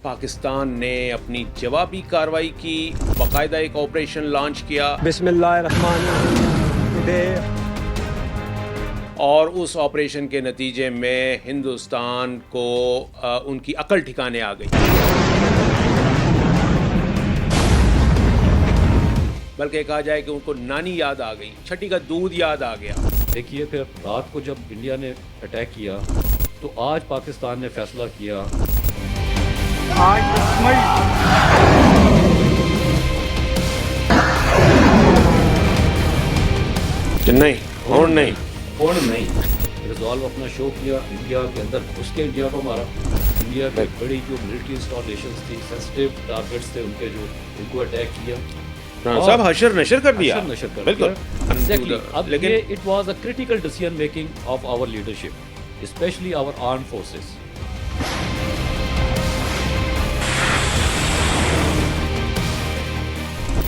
پاکستان نے اپنی جوابی کارروائی کی، باقاعدہ ایک آپریشن لانچ کیا، بسم اللہ الرحمن الرحیم، اور اس آپریشن کے نتیجے میں ہندوستان کو ان کی عقل ٹھکانے آ گئی، بلکہ کہا جائے کہ ان کو نانی یاد آ گئی، چھٹی کا دودھ یاد آ گیا۔ دیکھیے پھر رات کو جب انڈیا نے اٹیک کیا تو آج پاکستان نے فیصلہ کیا آج 10 مئی نہیں ریزالو اپنا شو کیا، انڈیا کے اندر گھس کے انڈیا کو مارا۔ انڈیا کی بڑی جو ملٹری انسٹالیشنز تھی، سینسٹیو ٹارگیٹس تھے ان کے، جو ان کو اٹیک کیا، سب حشر نشر کر دیا، نشر کر بالکل ایگزیکٹلی۔ اب لیکن یہ it was a critical decision making of our leadership, especially our arm forces.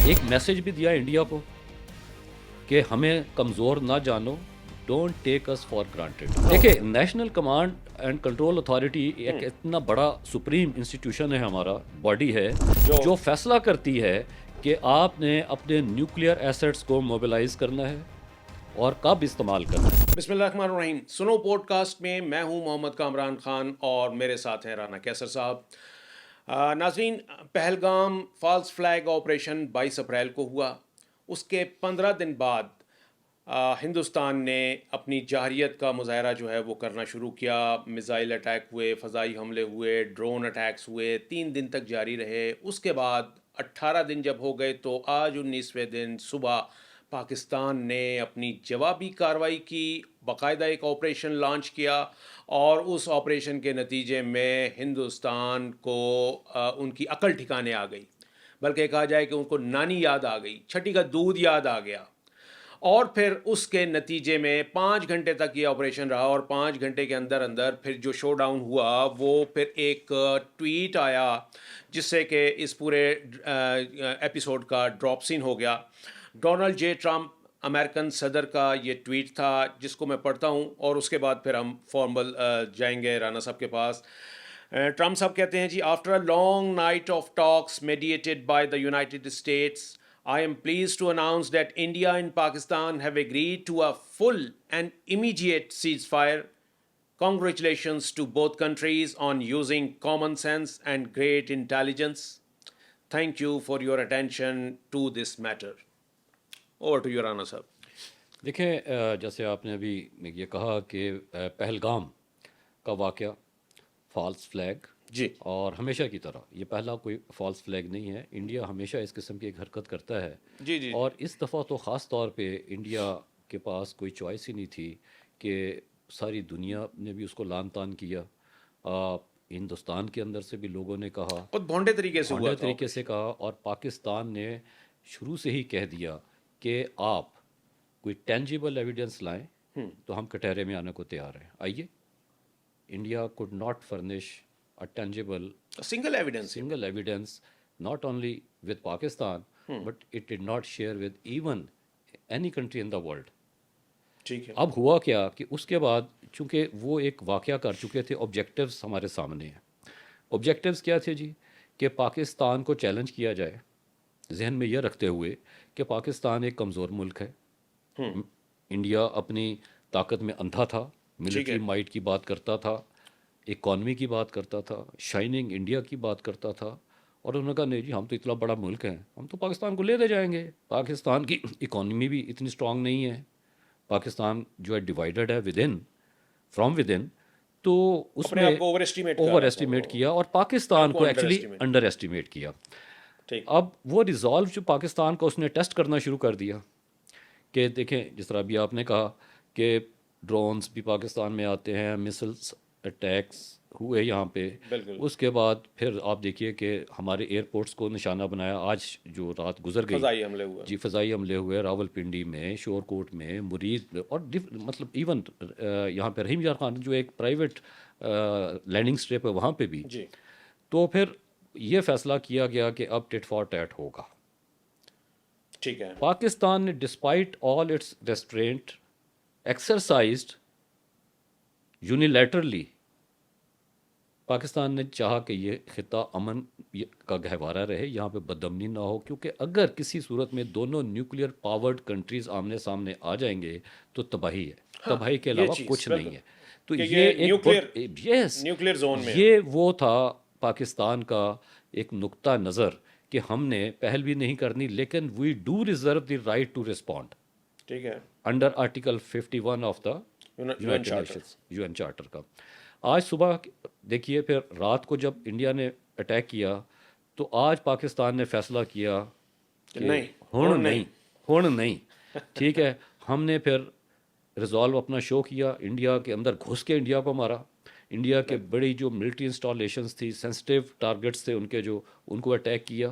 ایک میسج بھی دیا انڈیا کو کہ ہمیں کمزور نہ جانو، don't take us for granted. دیکھیں، national command and control authority ایک اتنا بڑا سپریم انسٹیٹیوشن ہے، ہمارا باڈی ہے جو فیصلہ کرتی ہے کہ آپ نے اپنے نیوکلیئر ایسٹس کو موبلائز کرنا ہے اور کب استعمال کرنا ہے۔ بسم اللہ الرحمن الرحیم، سنو پوڈ کاسٹ میں میں ہوں محمد کامران خان اور میرے ساتھ ہیں رانا کیسر صاحب۔ ناظرین، Pahalgam false flag operation 22 April کو ہوا۔ اس کے 15 دن بعد ہندوستان نے اپنی جارحیت کا مظاہرہ جو ہے وہ کرنا شروع کیا۔ میزائل اٹیک ہوئے، فضائی حملے ہوئے، ڈرون اٹیکس ہوئے، 3 دن تک جاری رہے۔ اس کے بعد 18 دن جب ہو گئے تو آج 19ویں دن صبح پاکستان نے اپنی جوابی کارروائی کی، باقاعدہ ایک آپریشن لانچ کیا، اور اس آپریشن کے نتیجے میں ہندوستان کو ان کی عقل ٹھکانے آ گئی، بلکہ کہا جائے کہ ان کو نانی یاد آ گئی، چھٹی کا دودھ یاد آ گیا۔ اور پھر اس کے نتیجے میں 5 گھنٹے تک یہ آپریشن رہا، اور 5 گھنٹے کے اندر پھر جو شو ڈاؤن ہوا وہ پھر ایک ٹویٹ آیا جس سے کہ اس پورے ایپیسوڈ کا ڈراپ سین ہو گیا۔ ڈونلڈ جے ٹرمپ امریکن صدر کا یہ ٹویٹ تھا جس کو میں پڑھتا ہوں، اور اس کے بعد پھر ہم فارمل جائیں گے رانا صاحب کے پاس۔ ٹرمپ صاحب کہتے ہیں جی، after a long night of talks mediated by the United States, I am pleased to announce that India and Pakistan have agreed to a full and immediate ceasefire. Congratulations to both countries on using common sense and great intelligence. Thank you for your attention to this matter. Over to you, Rana Sahab. دیکھیں، جیسے آپ نے ابھی یہ کہا کہ پہلگام کا واقعہ فالس فلیگ، جی، اور ہمیشہ کی طرح یہ پہلا کوئی فالس فلیگ نہیں ہے۔ انڈیا ہمیشہ اس قسم کی ایک حرکت کرتا ہے، جی، اور اس دفعہ تو خاص طور پہ انڈیا کے پاس کوئی چوائس ہی نہیں تھی کہ ساری دنیا نے بھی اس کو لان تان کیا۔ ہندوستان کے اندر سے بھی لوگوں نے کہا، بہت بھونڈے طریقے سے ہوا، طریقے سے کہا، اور پاکستان نے شروع سے ہی کہہ دیا کہ آپ کوئی ٹینجیبل ایویڈنس لائیں تو ہم کٹہرے میں آنے کو تیار ہیں۔ آئیے، India could not furnish a tangible single evidence not only with Pakistan but it did not share with even any country in the world. ٹھیک ہے۔ اب ہوا کیا کہ اس کے بعد چونکہ وہ ایک واقعہ کر چکے تھے، آبجیکٹیوز ہمارے سامنے ہیں۔ آبجیکٹیوز کیا تھے جی؟ کہ پاکستان کو چیلنج کیا جائے، ذہن میں یہ رکھتے ہوئے کہ پاکستان ایک کمزور ملک ہے، انڈیا اپنی طاقت میں اندھا تھا، ملٹری مائٹ کی بات کرتا تھا، اکانومی کی بات کرتا تھا، شائننگ انڈیا کی بات کرتا تھا، اور انہوں نے کہا نہیں جی، ہم تو اتنا بڑا ملک ہیں، ہم تو پاکستان کو لے دے جائیں گے۔ پاکستان کی اکانومی بھی اتنی اسٹرانگ نہیں ہے، پاکستان جو ہے ڈیوائیڈڈ ہے فرام ود ان، تو اس میں اوور ایسٹیمیٹ کیا اور پاکستان کو ایکچولی انڈر ایسٹیمیٹ کیا۔ اب وہ ریزالو جو پاکستان کو اس نے ٹیسٹ کرنا شروع کر دیا کہ دیکھیں، جس طرح ابھی آپ نے کہا کہ ڈرونز بھی پاکستان میں آتے ہیں، مسلس اٹیکس ہوئے یہاں پہ، اس کے بعد پھر آپ دیکھیے کہ ہمارے ایئرپورٹس کو نشانہ بنایا۔ آج جو رات گزر گئی، فضائی حملے ہوئے راول پنڈی میں، شور کوٹ میں، مرید میں، اور مطلب ایون یہاں پہ رحیم یار خان جو ایک پرائیویٹ لینڈنگ اسٹرپ ہے وہاں پہ بھی۔ تو پھر یہ فیصلہ کیا گیا کہ اب ٹٹ فار ٹیٹ ہوگا۔ ٹھیک ہے، پاکستان نے despite all its restraint exercised unilaterally Pakistan نے چاہا کہ یہ خطہ امن کا گہوارہ رہے، یہاں پہ بدامنی نہ ہو، کیونکہ اگر کسی صورت میں دونوں نیوکلیئر پاورڈ کنٹریز آمنے سامنے آ جائیں گے تو تباہی ہے، تباہی کے علاوہ کچھ نہیں ہے۔ تو یہ ایک یس نیوکلیئر زون میں یہ وہ تھا پاکستان کا ایک نقطہ نظر کہ ہم نے پہل بھی نہیں کرنی، لیکن we do reserve the right to respond ٹھیک ہے under article 51 of the United Nations UN charter کا۔ آج صبح دیکھیے، پھر رات کو جب انڈیا نے اٹیک کیا تو آج پاکستان نے فیصلہ کیا کہ ہن نہیں ٹھیک ہے، ہم نے پھر ریزالو اپنا شو کیا، انڈیا کے اندر گھس کے انڈیا کو مارا، انڈیا کے بڑی جو ملٹری انسٹالیشنز تھی، سینسٹیو ٹارگٹس تھے ان کو اٹیک کیا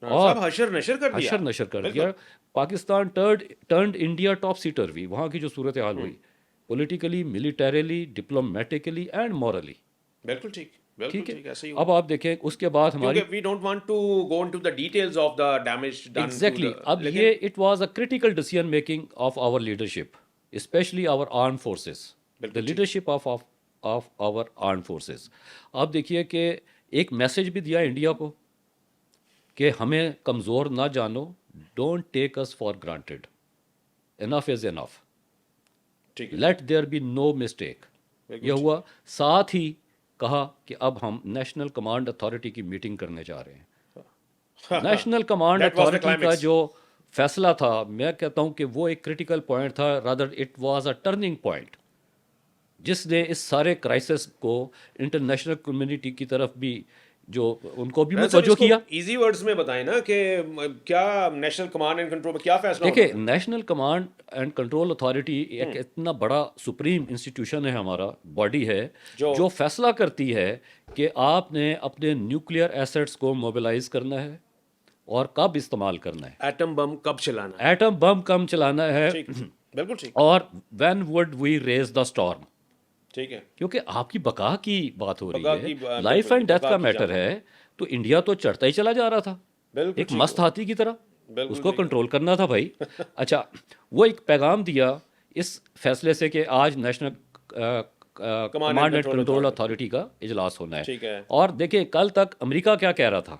اور حشر نشر کر دیا۔ پاکستان ٹرنڈ انڈیا ٹاپ سی ٹروی، وہاں کی جو صورتحال ہوئی پولیٹیکلی، ملیٹریلی، ڈپلومیٹیکلی اینڈ مورلی۔ بالکل ٹھیک ٹھیک ہے، اب آپ دیکھیں اس کے بعد ہماری we don't want to go into the details of the damage done exactly, اب یہ it was a critical decision making of our leadership, especially our arm forces, the leadership of our arm forces. آپ دیکھیے کہ ایک message بھی دیا India کو کہ ہمیں کمزور نہ جانو، don't take us for granted, enough is enough, let there be no mistake. یہ ہوا، ساتھ ہی کہا کہ اب ہم نیشنل کمانڈ اتھارٹی کی میٹنگ کرنے جا رہے ہیں۔ نیشنل کمانڈ اتھارٹی کا جو فیصلہ تھا، میں کہتا ہوں کہ وہ ایک کریٹیکل پوائنٹ تھا، rather it was a turning point, جس نے اس سارے کرائسس کو انٹرنیشنل کمیونٹی کی طرف بھی جو ان کو بھی متوجہ کیا۔ ایزی ورڈز میں بتائیں نا کہ کیا نیشنل کمانڈ اینڈ کنٹرول میں کیا فیصلہ دیکھیں، national command and control authority ایک اتنا بڑا سپریم انسٹیٹیوشن ہے، ہمارا باڈی ہے جو فیصلہ کرتی ہے کہ آپ نے اپنے نیوکلیئر ایسٹس کو موبلائز کرنا ہے اور کب استعمال کرنا ہے، ایٹم بم کب چلانا ہے، ایٹم بم کم چلانا ہے، بالکل ٹھیک، اور when would we raise the storm, ٹھیک ہے، کیونکہ آپ کی بقا کی بات ہو رہی ہے، لائف اینڈ ڈیتھ کا میٹر ہے۔ تو انڈیا تو چڑھتا ہی چلا جا رہا تھا ایک مست ہاتھی کی طرح، اس کو کنٹرول کرنا تھا بھائی۔ اچھا، وہ ایک پیغام دیا اس فیصلے سے کہ آج national command and control authority کا اجلاس ہونا ہے، اور دیکھیں کل تک امریکہ کیا کہہ رہا تھا،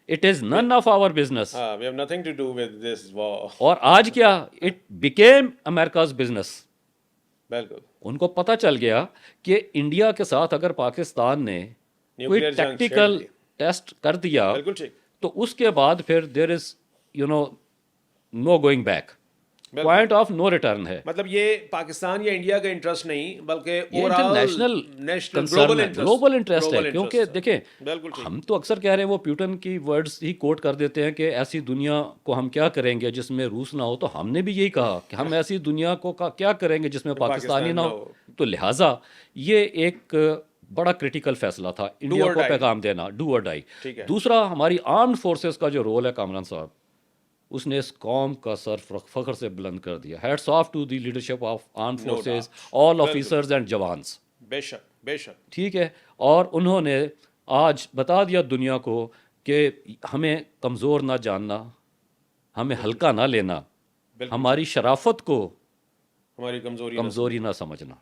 it is none of our business, we have nothing to do with this war, اور آج کیا، اٹ بیکیم امریکاز بزنس۔ بالکل، ان کو پتہ چل گیا کہ انڈیا کے ساتھ اگر پاکستان نے کوئی ٹیکٹیکل ٹیسٹ کر دیا تو اس کے بعد پھر there is no going back, point of no return ہے۔ مطلب یہ پاکستان یا انڈیا کا انٹرسٹ نہیں بلکہ گلوبل انٹرسٹ ہے، کیونکہ دیکھیں ہم تو اکثر کہہ رہے ہیں، وہ پیوٹن کی ورڈز ہی کوٹ کر دیتے ہیں کہ ایسی دنیا کو ہم کیا کریں گے جس میں روس نہ ہو، تو ہم نے بھی یہی کہا کہ ہم ایسی دنیا کو کیا کریں گے جس میں پاکستانی نہ ہو۔ تو لہٰذا یہ ایک بڑا کریٹیکل فیصلہ تھا انڈیا کو پیغام دینا، ڈو اور ڈائی۔ دوسرا، ہماری آرمڈ فورسز کا جو رول ہے کامران صاحب، اس نے اس قوم کا سر فخر سے بلند کر دیا۔ Hats off to the leadership of arm forces, all officers and jawans, بے شک بے شک، ٹھیک ہے، اور انہوں نے آج بتا دیا دنیا کو کہ ہمیں کمزور نہ جاننا، ہمیں ہلکا نہ لینا، ہماری شرافت کو ہماری کمزوری نہ سمجھنا۔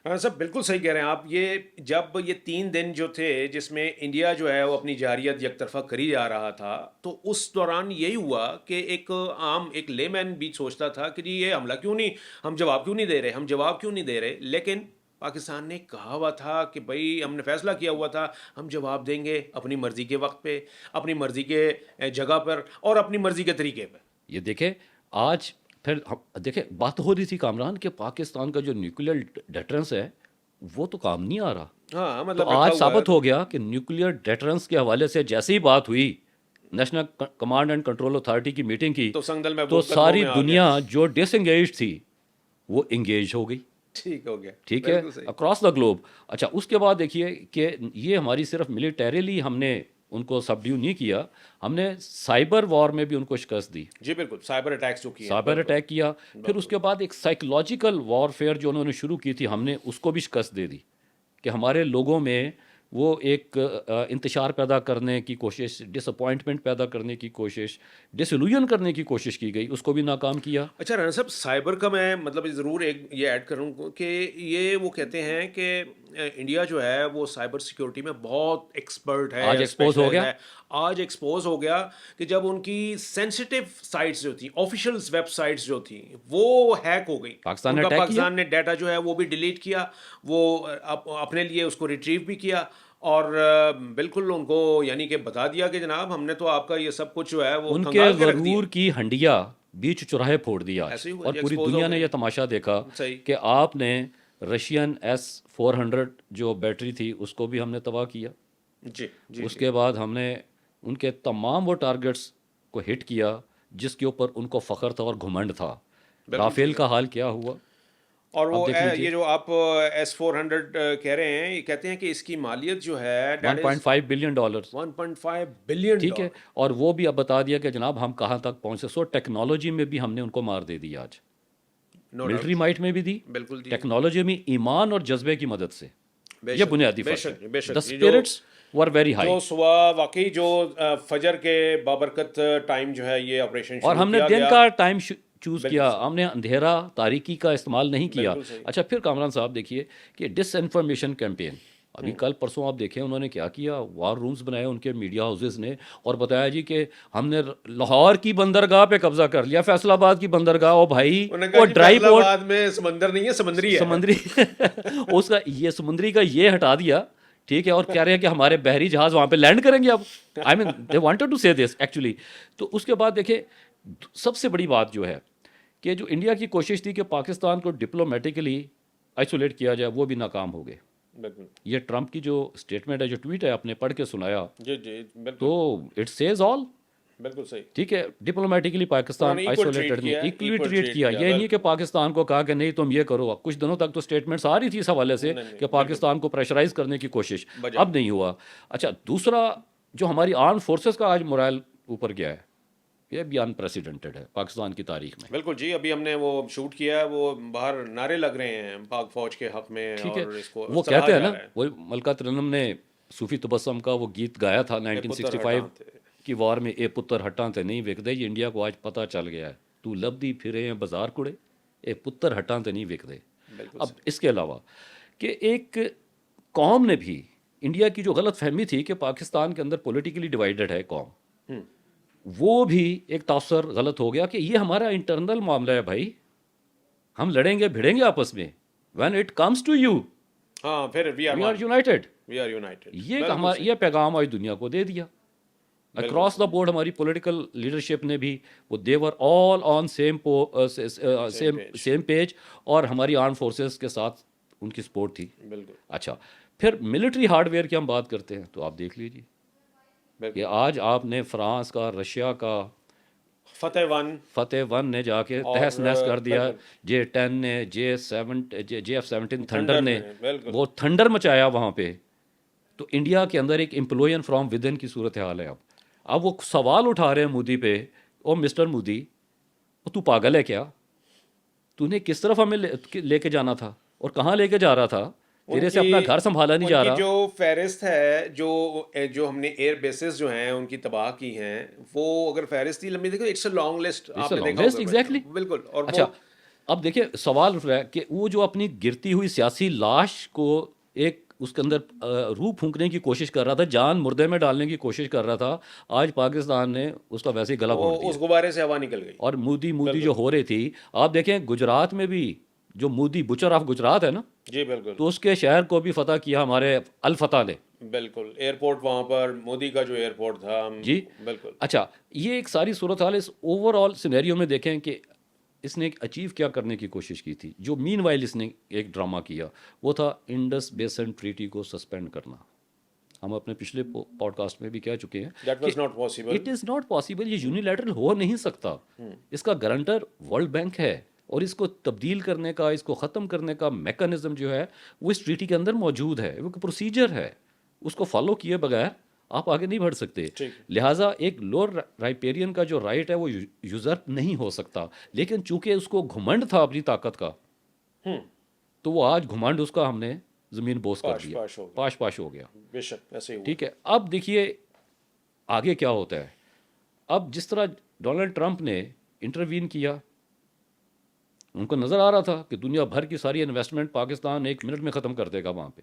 سب بالکل صحیح کہہ رہے ہیں آپ۔ یہ جب یہ 3 دن جو تھے جس میں انڈیا جو ہے وہ اپنی جارحیت یک طرفہ کری جا رہا تھا، تو اس دوران یہی ہوا کہ ایک عام ایک لے مین بھی سوچتا تھا کہ جی یہ حملہ کیوں نہیں، ہم جواب کیوں نہیں دے رہے، لیکن پاکستان نے کہا ہوا تھا کہ بھائی ہم نے فیصلہ کیا ہوا تھا ہم جواب دیں گے اپنی مرضی کے وقت پہ، اپنی مرضی کے جگہ پر اور اپنی مرضی کے طریقے پہ۔ یہ دیکھیں آج پھر دیکھیں بات ہو رہی تھی کامران کہ پاکستان کا جو نیوکلیئر ڈیٹرنس ہے وہ تو کام نہیں آ رہا۔ ہاں، مطلب آج ثابت ہو گیا کہ نیوکلیئر ڈیٹرنس کے حوالے سے جیسے ہی بات ہوئی national command and control authority کی میٹنگ کی تو ساری دنیا جو ڈس انگیج تھی وہ انگیج ہو گئی، ٹھیک ہو گیا، ٹھیک ہے، اکراس دا گلوب۔ اچھا، اس کے بعد دیکھیے کہ یہ ہماری صرف ملیٹریلی ہم نے ان کو سبڈیو نہیں کیا، ہم نے سائبر وار میں بھی ان کو شکست دی۔ جی بالکل، سائبر اٹیکس جو کیے، سائبر اٹیک کیا، پھر اس کے بعد ایک سائیکولوجیکل وار فیئر جو انہوں نے شروع کی تھی، ہم نے اس کو بھی شکست دے دی کہ ہمارے لوگوں میں وہ ایک انتشار پیدا کرنے کی کوشش، ڈس اپوائنٹمنٹ پیدا کرنے کی کوشش، ڈس ایلوژن کرنے کی کوشش کی گئی، اس کو بھی ناکام کیا۔ اچھا رانا صاحب، سائبر کا میں مطلب ضرور ایک یہ ایڈ کروں کہ یہ وہ کہتے ہیں کہ انڈیا جو ہے وہ سائبر سیکیورٹی میں بہت ایکسپرٹ ہے, آج ایکسپوز ہو گیا. آج ایکسپوز ہو گیا کہ جب ان کی سینسٹیو سائٹس جو تھیں, آفیشیل ویب سائٹس جو تھیں, وہ ہیک ہو گئی. پاکستان نے ڈیٹا جو ہے وہ بھی ڈیلیٹ کیا, وہ اپنے لیے اس کو ریٹریو بھی کیا, اور بالکل ان کو یعنی کہ بتا دیا کہ جناب ہم نے تو آپ کا یہ سب کچھ جو ہے وہ ان کے غرور کی ہنڈیا بیچ چوراہے پھوڑ دیا, اور پوری دنیا نے یہ تماشا دیکھا کہ آپ نے رشین S-400 جو بیٹری تھی اس کو بھی ہم نے تباہ کیا. اس کے بعد ہم نے ان کے تمام وہ ٹارگٹس کو ہٹ کیا جس کے اوپر ان کو فخر تھا اور گھمنڈ تھا. رافیل کا حال کیا ہوا, اور وہ یہ جو آپ S-400 کہہ رہے ہیں, یہ کہتے ہیں کہ اس کی مالیت جو ہے $1.5 بلین. 1.5 بلین, ٹھیک ہے, اور وہ بھی اب بتا دیا کہ جناب ہم کہاں تک پہنچے. سو ٹیکنالوجی میں بھی ہم نے ان کو مار دے دی, آج ملٹری مائٹ میں بھی دی, ٹیکنالوجی میں ایمان اور جذبے کی مدد سے. یہ بنیادی فرق ہے. The spirits were very high. جو صبح واقعی جو فجر کے بابرکت ٹائم جو ہے یہ آپریشن اور ہم نے دن کا ٹائم چوز کیا, ہم نے اندھیرا تاریکی کا استعمال نہیں کیا. اچھا, پھر کامران صاحب دیکھیے کہ ڈس انفارمیشن کیمپین, ابھی کل پرسوں آپ دیکھیں انہوں نے کیا کیا, وار رومز بنائے ان کے میڈیا ہاؤسز نے, اور بتایا جی کہ ہم نے لاہور کی بندرگاہ پہ قبضہ کر لیا, فیصل آباد کی بندرگاہ, او بھائی وہ ڈرائی پورٹ میں سمندر نہیں ہے, سمندری ہے, سمندری اس کا یہ سمندری کا یہ ہٹا دیا, ٹھیک ہے, اور کہہ رہے ہیں کہ ہمارے بحری جہاز وہاں پہ لینڈ کریں گے اب. آئی مین دے وانٹڈ ٹو سے دس ایکچولی. تو اس کے بعد دیکھیں سب سے بڑی بات جو ہے کہ جو انڈیا کی کوشش تھی کہ پاکستان کو ڈپلومیٹکلی آئسولیٹ کیا جائے, وہ بھی ناکام ہو گئے. یہ ٹرمپ کی جو اسٹیٹمنٹ ہے, جو ٹویٹ ہے آپ نے پڑھ کے سنایا, تو اٹ سیز آل. بالکل صحیح, ٹھیک ہے, ڈپلومیٹکلی پاکستان آئسولیٹڈ نہیں, ایکولی ٹریٹ کیا. یہ نہیں کہ پاکستان کو کہا کہ نہیں تم یہ کرو. کچھ دنوں تک تو اسٹیٹمنٹس آ رہی تھی اس حوالے سے کہ پاکستان کو پریشرائز کرنے کی کوشش, اب نہیں ہوا. اچھا, دوسرا جو ہماری آرم فورسز کا آج مورائل اوپر گیا ہے, یہ بھی انپریسیڈنٹڈ ہے پاکستان کی تاریخ میں. بالکل جی, ابھی ہم نے وہ شوٹ کیا ہے, وہ باہر نعرے لگ رہے ہیں پاک فوج کے حق میں. ٹھیک ہے, وہ کہتے ہیں نا, وہ ملکہ ترنم نے صوفی تبسم کا وہ گیت گایا تھا 1965 کی وار میں, اے پتر ہٹاں تے نہیں وک دے. یہ انڈیا کو آج پتہ چل گیا ہے, تو لبدی پھرے ہیں بازار کڑے, اے پتر ہٹاں تے نہیں وک دے. اب اس کے علاوہ کہ ایک قوم نے بھی, انڈیا کی جو غلط فہمی تھی کہ پاکستان کے اندر پولیٹیکلی ڈیوائیڈڈ ہے قوم, وہ بھی ایک تاثر غلط ہو گیا کہ یہ ہمارا انٹرنل معاملہ ہے بھائی, ہم لڑیں گے بھیڑیں گے آپس میں. When it comes to you, ہاں پھر وی آر یونائٹڈ. یہ یہ پیغام آج دنیا کو دے دیا اکراس دا بورڈ. ہماری پولیٹیکل لیڈرشپ نے بھی, وہ دیور آل آن سیم پیج, اور ہماری آرم فورسز کے ساتھ ان کی سپورٹ تھی. اچھا, پھر ملٹری ہارڈ ویئر کی ہم بات کرتے ہیں تو آپ دیکھ لیجیے کہ آج آپ نے فرانس کا, رشیا کا, فتح ون نے جا کے تہس نہس کر دیا, J-10 نے, JF-17 تھنڈر نے وہ تھنڈر مچایا وہاں پہ. تو انڈیا کے اندر ایک امپلوئن فرام ود ان کی صورت حال ہے. اب وہ سوال اٹھا رہے ہیں مودی پہ, او مسٹر مودی, تو پاگل ہے کیا؟ تو نے کس طرف ہمیں لے کے جانا تھا اور کہاں لے کے جا رہا تھا؟ تیرے سے اپنا گھر سنبھالا نہیں جا رہا. جو فہرست ہے, جو ہم نے ایئر بیسز جو ہیں ان کی تباہ کی ہیں, وہ اگر فہرست ہی لمبی دیکھو, اٹس اے لانگ لسٹ. آپ نے دیکھا ہوگا ایگزیکٹلی, بالکل. اور اچھا, اب دیکھیں سوال اٹھ رہا ہے کہ وہ جو اپنی گرتی ہوئی سیاسی لاش کو ایک اس کے اندر روح پھونکنے کی کوشش کر رہا تھا, جان مردے میں ڈالنے کی کوشش کر رہا تھا, آج پاکستان نے اس کا ویسے ہی گلا گھونٹ دیا, اس غبارے سے ہوا نکل گئی. اور مودی جو ہو رہی تھی, آپ دیکھیں گجرات میں بھی جو مودی بچر آف گجرات ہے نا, جی بالکل, تو اس کے شہر کو بھی فتح کیا ہمارے الفتح نے. بالکل, ایئرپورٹ وہاں پر مودی کا جو ایئرپورٹ تھا. جی بالکل. اچھا, یہ ایک ساری صورتحال اس اوور آل سینیریو میں دیکھیں کہ اس نے اچیو کیا کرنے کی کوشش کی تھی. جو مین وائل اس نے ایک ڈرامہ کیا وہ تھا انڈس بیسن ٹریٹی کو سسپینڈ کرنا. ہم اپنے پچھلے پوڈ کاسٹ میں بھی کہہ چکے ہیں That was not possible. It is not possible. یہ یونیلیٹرل ہو نہیں سکتا. اس کا گارنٹر ورلڈ بینک ہے, اور اس کو تبدیل کرنے کا, اس کو ختم کرنے کا میکانزم جو ہے وہ اس ٹریٹی کے اندر موجود ہے, وہ پروسیجر ہے. اس کو فالو کیے بغیر آپ آگے نہیں بڑھ سکتے. لہٰذا ایک لوور رائپیرین کا جو رائٹ ہے وہ یوزرپ نہیں ہو سکتا. لیکن چونکہ اس کو گھمنڈ تھا اپنی طاقت کا, تو وہ آج گھمنڈ اس کا ہم نے زمین بوس کر دیا, پاش ہو گیا. بے شک ایسے ہی. ٹھیک ہے, اب دیکھیے آگے کیا ہوتا ہے. اب جس طرح ڈونلڈ ٹرمپ نے انٹروین کیا, ان کو نظر آ رہا تھا کہ دنیا بھر کی ساری انویسٹمنٹ پاکستان 1 منٹ میں ختم کر دے گا وہاں پہ.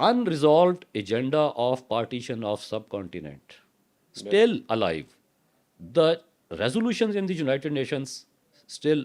unresolved agenda of partition of subcontinent still alive, the resolutions in the United Nations still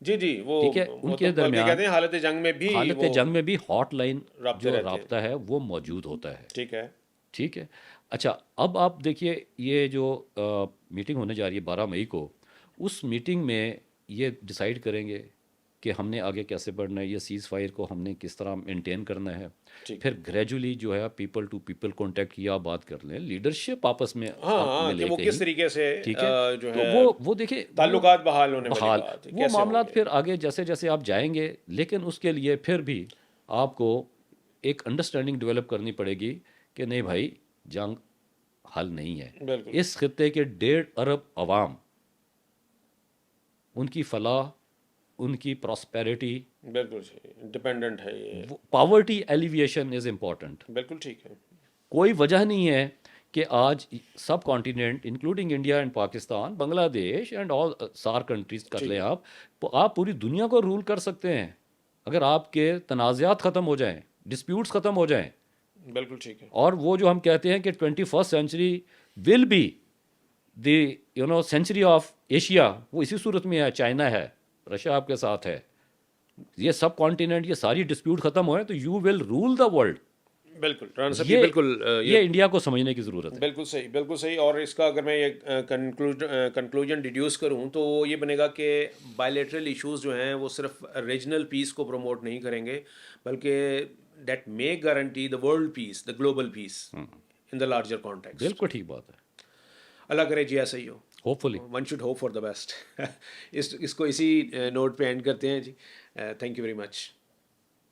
جی جی وہ ٹھیک ہے، وہ ان تو کے بلکہ درمیان کہتے ہیں حالت جنگ میں بھی حالت وہ جنگ میں بھی ہاٹ لائن رابطے جو رہتے ہیں. رابطہ ہے وہ موجود ہوتا ہے. ٹھیک ہے. ٹھیک ہے. اچھا اب آپ دیکھیے یہ جو میٹنگ ہونے جا رہی ہے 12 مئی کو، اس میٹنگ میں یہ ڈیسائیڈ کریں گے کہ ہم نے آگے کیسے بڑھنا ہے، یہ سیز فائر کو ہم نے کس طرح مینٹین کرنا ہے. ٹھیک. پھر گریجولی جو ہے پیپل ٹو پیپل کانٹیکٹ کیا بات کر لیں، لیڈرشپ آپس میں ہاں اب ہاں کہ ملے وہ کس کہیں. طریقے سے ٹھیک ہے، جو تو ہے وہ دیکھیں تعلقات بحال ہونے والی بحال بات ہے، وہ کیسے ہوں معاملات گے. پھر آگے جیسے جیسے آپ جائیں گے، لیکن اس کے لیے پھر بھی آپ کو ایک انڈرسٹینڈنگ ڈیولپ کرنی پڑے گی کہ نہیں بھائی جنگ حل نہیں ہے. بالکل اس خطے کے 1.5 ارب عوام، ان کی فلاح، ان کی پراسپیرٹی، بالکل صحیح ڈپینڈنٹ ہے یہ. Poverty alleviation is important. بالکل ٹھیک ہے. کوئی وجہ نہیں ہے کہ آج subcontinent including India and Pakistan, Bangladesh and آل سار کنٹریز کر لیں آپ پوری دنیا کو رول کر سکتے ہیں اگر آپ کے تنازعات ختم ہو جائیں، ڈسپیوٹس ختم ہو جائیں. بالکل ٹھیک ہے. اور وہ جو ہم کہتے ہیں کہ 21st century will be the century of Asia, وہ اسی صورت میں ہے. چائنا ہے، رشیا آپ کے ساتھ ہے، یہ سب کانٹیننٹ، یہ ساری ڈسپیوٹ ختم ہوئے تو you will rule the world. بالکل رانا صاحب جی یہ بالکل یہ انڈیا کو سمجھنے کی ضرورت ہے. بالکل صحیح بالکل صحیح. اور اس کا اگر میں یہ کنکلوژن ڈیڈیوس کروں تو یہ بنے گا کہ بائیلیٹرل ایشوز جو ہیں وہ صرف ریجنل پیس کو پروموٹ نہیں کریں گے، بلکہ that may guarantee the world peace, the global peace in the larger context. بالکل ٹھیک بات ہے. اللہ کرے جی ایسا ہی ہو. Hopefully one should hope for the best. اس کو اسی نوٹ پہ اینڈ کرتے ہیں جی. Thank you very much.